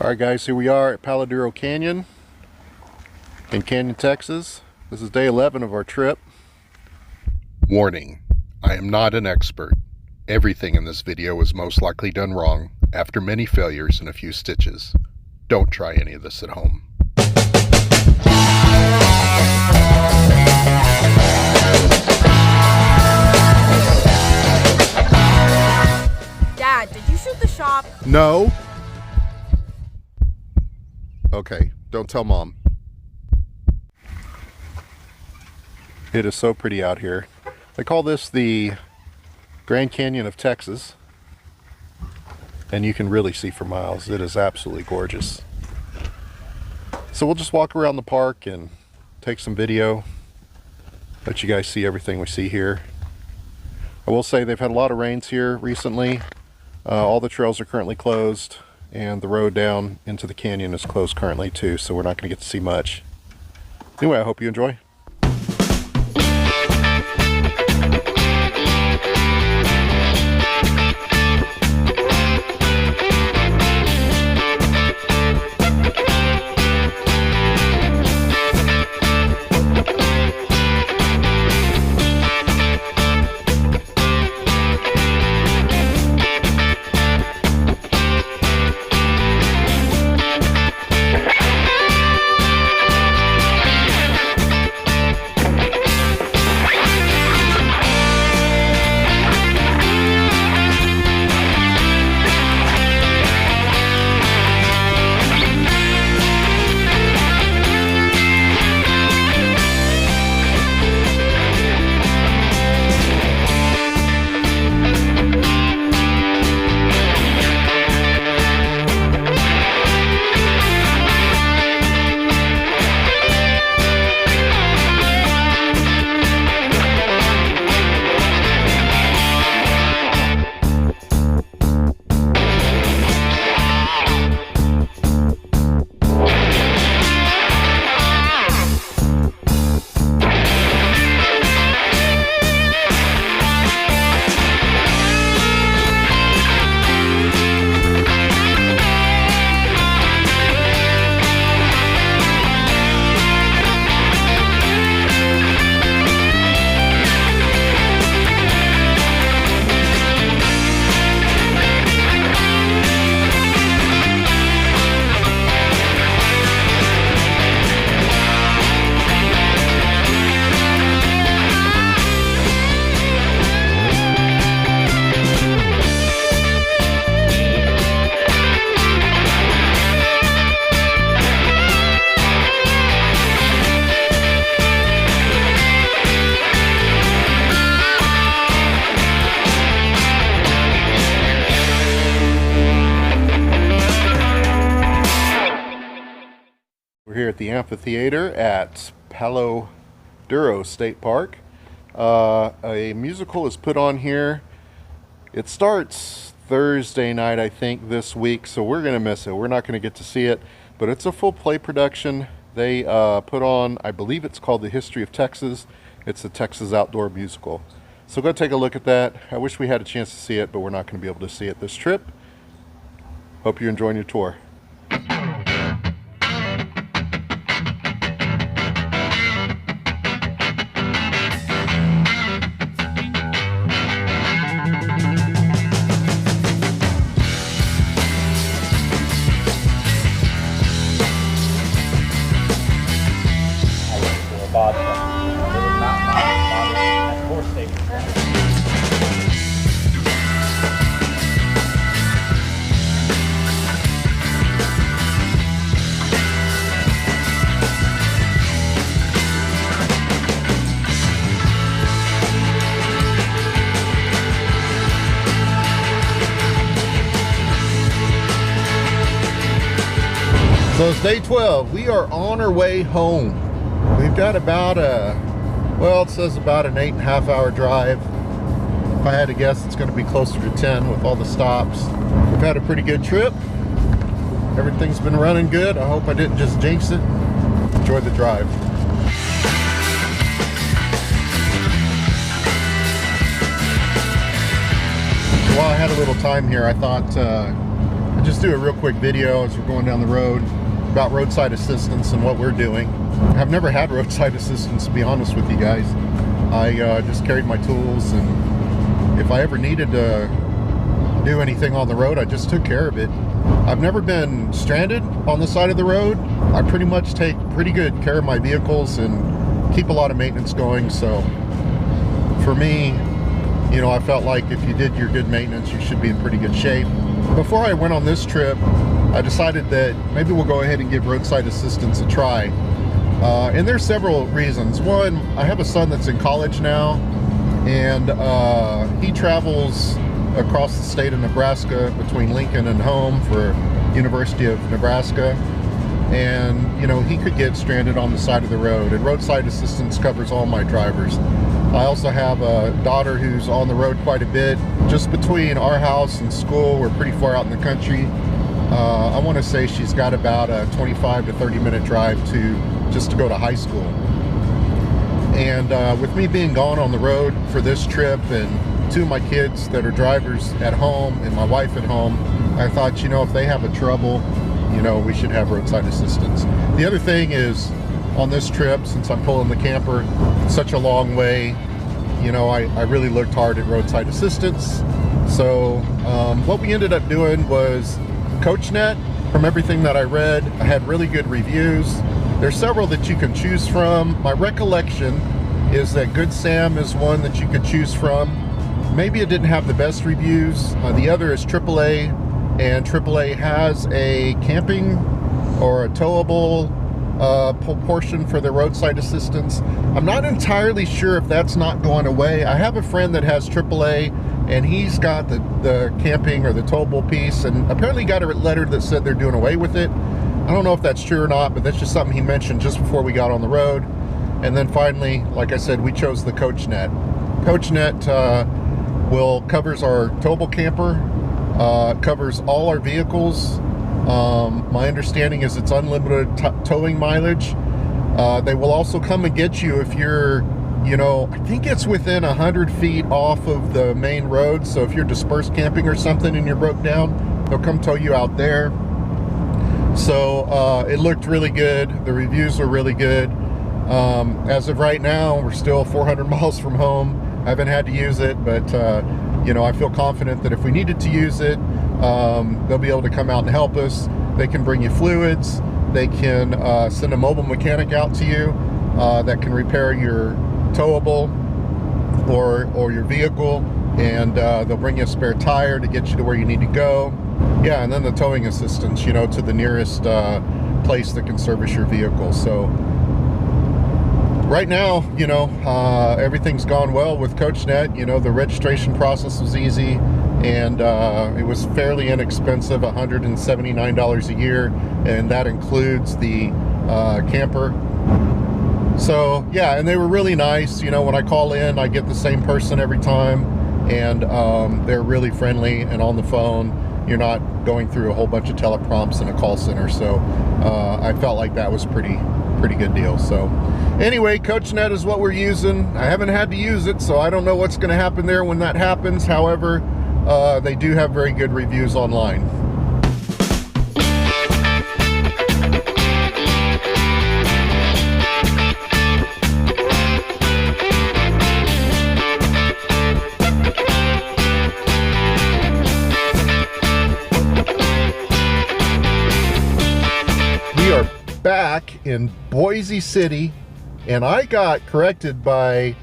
Alright guys, here we are at Paladuro Canyon in Canyon, Texas. This is day 11 of our trip. Warning, I am not an expert. Everything in this video was most likely done wrong after many failures and a few stitches. Don't try any of this at home. Dad, did you shoot the shop? No. Okay, don't tell Mom. It is so pretty out here. They call this the Grand Canyon of Texas. And you can really see for miles. It is absolutely gorgeous. So we'll just walk around the park and take some video. Let you guys see everything we see here. I will say they've had a lot of rains here recently. All the trails are currently closed. And the road down into the canyon is closed currently too, so we're not going to get to see much. Anyway, I hope you enjoy. We're here at the amphitheater at Paladuro State Park. A musical is put on here. It starts Thursday night, I think, this week, so we're going to miss it. We're not going to get to see it, but it's a full play production. They put on, I believe it's called The History of Texas. It's a Texas outdoor musical. So go take a look at that. I wish we had a chance to see it, but we're not going to be able to see it this trip. Hope you're enjoying your tour. So it's day 12. We are on our way home. We've got about well, it says about an 8.5 hour drive. If I had to guess, it's going to be closer to 10 with all the stops. We've had a pretty good trip. Everything's been running good. I hope I didn't just jinx it. Enjoy the drive. While I had a little time here, I thought I just do a real quick video as we're going down the road about roadside assistance and what we're doing. I've never had roadside assistance, to be honest with you guys. I just carried my tools, and if I ever needed to do anything on the road, I just took care of it. I've never been stranded on the side of the road. I pretty much take pretty good care of my vehicles and keep a lot of maintenance going. So for me, you know, I felt like if you did your good maintenance, you should be in pretty good shape. Before I went on this trip, I decided that maybe we'll go ahead and give roadside assistance a try. And there's several reasons. One, I have a son that's in college now, and he travels across the state of Nebraska between Lincoln and home for University of Nebraska. And, you know, he could get stranded on the side of the road, and roadside assistance covers all my drivers. I also have a daughter who's on the road quite a bit. Just between our house and school, we're pretty far out in the country. I want to say she's got about a 25 to 30 minute drive just to go to high school. And with me being gone on the road for this trip, and two of my kids that are drivers at home and my wife at home, I thought, you know, if they have a trouble, you know, we should have roadside assistance. The other thing is, on this trip, since I'm pulling the camper such a long way, you know, I really looked hard at roadside assistance. So what we ended up doing was CoachNet. From everything that I read, I had really good reviews. There's several that you can choose from. My recollection is that Good Sam is one that you could choose from. Maybe it didn't have the best reviews. The other is AAA, and AAA has a camping or a towable portion for the roadside assistance. I'm not entirely sure if that's not going away. I have a friend that has AAA, and he's got the camping or the towable piece, and apparently got a letter that said they're doing away with it. I don't know if that's true or not, but that's just something he mentioned just before we got on the road. And then finally, like I said, we chose the CoachNet. CoachNet covers our towable camper, covers all our vehicles. My understanding is it's unlimited towing mileage. They will also come and get you if you're, you know, I think it's within 100 feet off of the main road. So if you're dispersed camping or something and you're broke down, they'll come tow you out there. So it looked really good. The reviews were really good. As of right now, we're still 400 miles from home. I haven't had to use it, but you know, I feel confident that if we needed to use it, they'll be able to come out and help us. They can bring you fluids. They can send a mobile mechanic out to you that can repair your towable or your vehicle, and they'll bring you a spare tire to get you to where you need to go. Yeah, and then the towing assistance, you know, to the nearest place that can service your vehicle. So right now, you know, everything's gone well with CoachNet. You know, the registration process was easy, and it was fairly inexpensive, $179 a year, and that includes the camper. So yeah, and they were really nice. You know, when I call in, I get the same person every time, and they're really friendly and on the phone. You're not going through a whole bunch of teleprompts in a call center. So I felt like that was pretty good deal. So anyway, CoachNet is what we're using. I haven't had to use it, so I don't know what's going to happen there when that happens. However, they do have very good reviews online. We are back in Boise City, and I got corrected by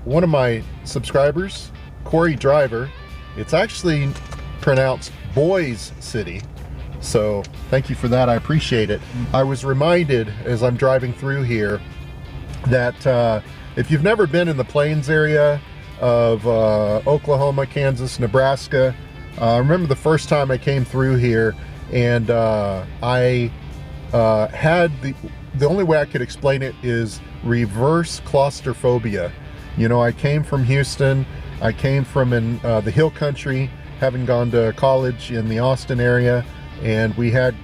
one of my subscribers, Corey Driver. It's actually pronounced Boise City, so thank you for that. I appreciate it. I was reminded as I'm driving through here that if you've never been in the plains area of Oklahoma, Kansas, Nebraska, I remember the first time I came through here, and I had the only way I could explain it is reverse claustrophobia. You know, I came from Houston. I came from the hill country, having gone to college in the Austin area, and we had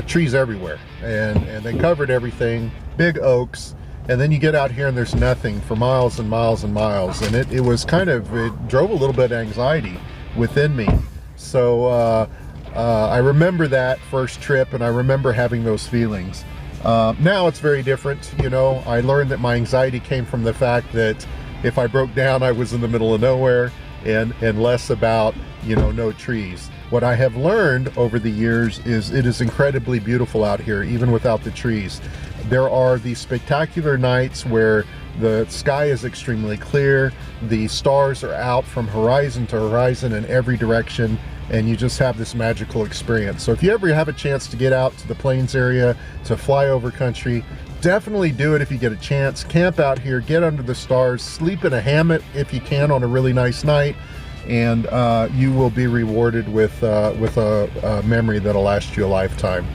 trees everywhere, and they covered everything, big oaks, and then you get out here and there's nothing for miles and miles and miles, and it was kind of, it drove a little bit of anxiety within me. So I remember that first trip, and I remember having those feelings. Now it's very different. You know, I learned that my anxiety came from the fact that if I broke down, I was in the middle of nowhere, and less about, you know, no trees. What I have learned over the years is it is incredibly beautiful out here, even without the trees. There are these spectacular nights where the sky is extremely clear, the stars are out from horizon to horizon in every direction, and you just have this magical experience. So if you ever have a chance to get out to the plains area, to fly over country, definitely do it if you get a chance. Camp out here, get under the stars, sleep in a hammock if you can on a really nice night, and you will be rewarded with a memory that'll last you a lifetime.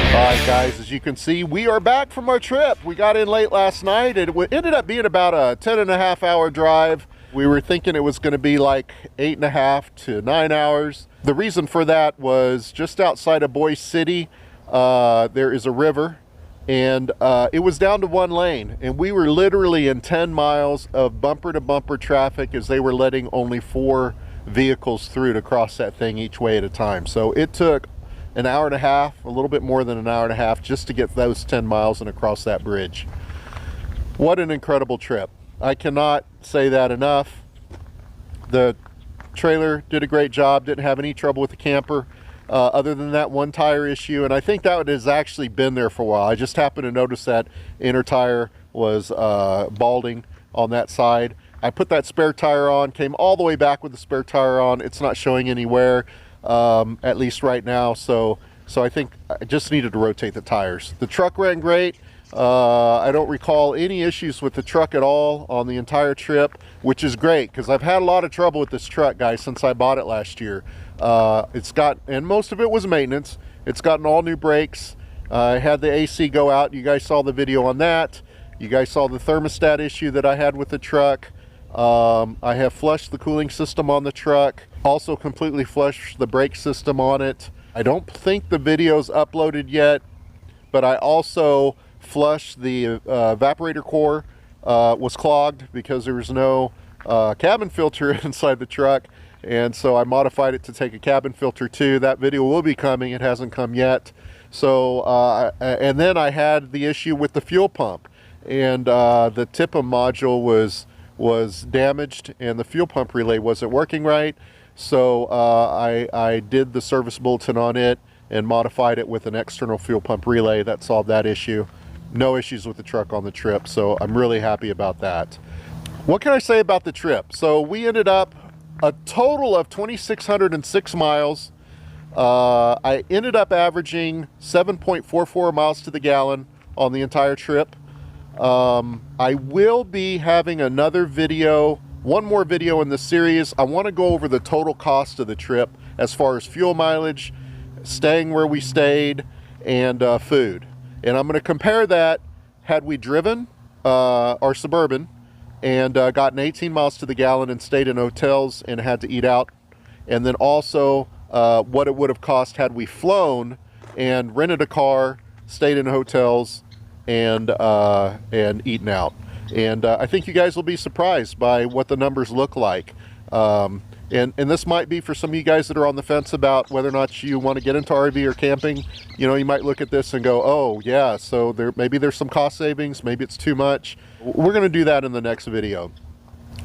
Alright guys, as you can see, we are back from our trip. We got in late last night. It ended up being about a 10.5 hour drive. We were thinking it was going to be like 8.5 to 9 hours. The reason for that was just outside of Boise City, there is a river, and it was down to one lane, and we were literally in 10 miles of bumper to bumper traffic as they were letting only 4 vehicles through to cross that thing each way at a time. So it took an hour and a half, a little bit more than an hour and a half, just to get those 10 miles and across that bridge. What an incredible trip. I cannot say that enough. The trailer did a great job, didn't have any trouble with the camper, other than that one tire issue, and I think that has actually been there for a while. I just happened to notice that inner tire was balding on that side. I put that spare tire on, came all the way back with the spare tire on. It's not showing any wear, at least right now, so I think I just needed to rotate the tires. The truck ran great. I don't recall any issues with the truck at all on the entire trip, which is great because I've had a lot of trouble with this truck, guys, since I bought it last year. And most of it was maintenance. It's gotten all new brakes. I had the AC go out. You guys saw the video on that. You guys saw the thermostat issue that I had with the truck. I have flushed the cooling system on the truck. Also completely flushed the brake system on it. I don't think the video's uploaded yet, but I also flushed the evaporator core. Was clogged because there was no cabin filter inside the truck, and so I modified it to take a cabin filter too. That video will be coming. It hasn't come yet. So and then I had the issue with the fuel pump, and the TIPM module was damaged, and the fuel pump relay wasn't working right. So I did the service bulletin on it and modified it with an external fuel pump relay. That solved that issue. No issues with the truck on the trip, so I'm really happy about that. What can I say about the trip? So we ended up a total of 2,606 miles. I ended up averaging 7.44 miles to the gallon on the entire trip. I will be having another video, one more video in the series. I want to go over the total cost of the trip as far as fuel mileage, staying where we stayed, and food. And I'm going to compare that had we driven our Suburban and gotten 18 miles to the gallon and stayed in hotels and had to eat out, and then also what it would have cost had we flown and rented a car, stayed in hotels, and eaten out. And I think you guys will be surprised by what the numbers look like. And this might be for some of you guys that are on the fence about whether or not you want to get into RV or camping. You know, you might look at this and go, oh yeah, so maybe there's some cost savings, maybe it's too much. We're going to do that in the next video.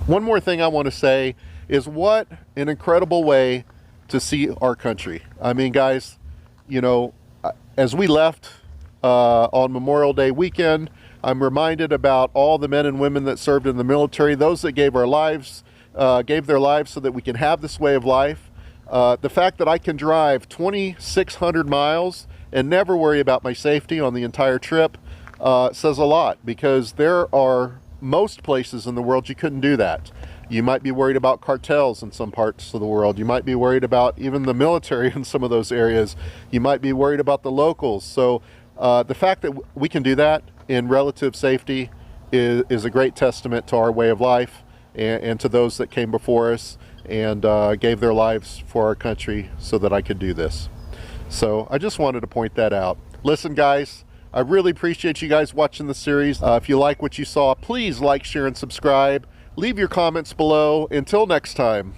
One more thing I want to say is what an incredible way to see our country. I mean, guys, you know, as we left on Memorial Day weekend, I'm reminded about all the men and women that served in the military, those that gave their lives so that we can have this way of life. The fact that I can drive 2,600 miles and never worry about my safety on the entire trip says a lot, because there are most places in the world you couldn't do that. You might be worried about cartels in some parts of the world. You might be worried about even the military in some of those areas. You might be worried about the locals. So the fact that we can do that in relative safety is a great testament to our way of life and to those that came before us and gave their lives for our country so that I could do this. So I just wanted to point that out. Listen, guys, I really appreciate you guys watching the series. If you like what you saw, please like, share, and subscribe. Leave your comments below. Until next time.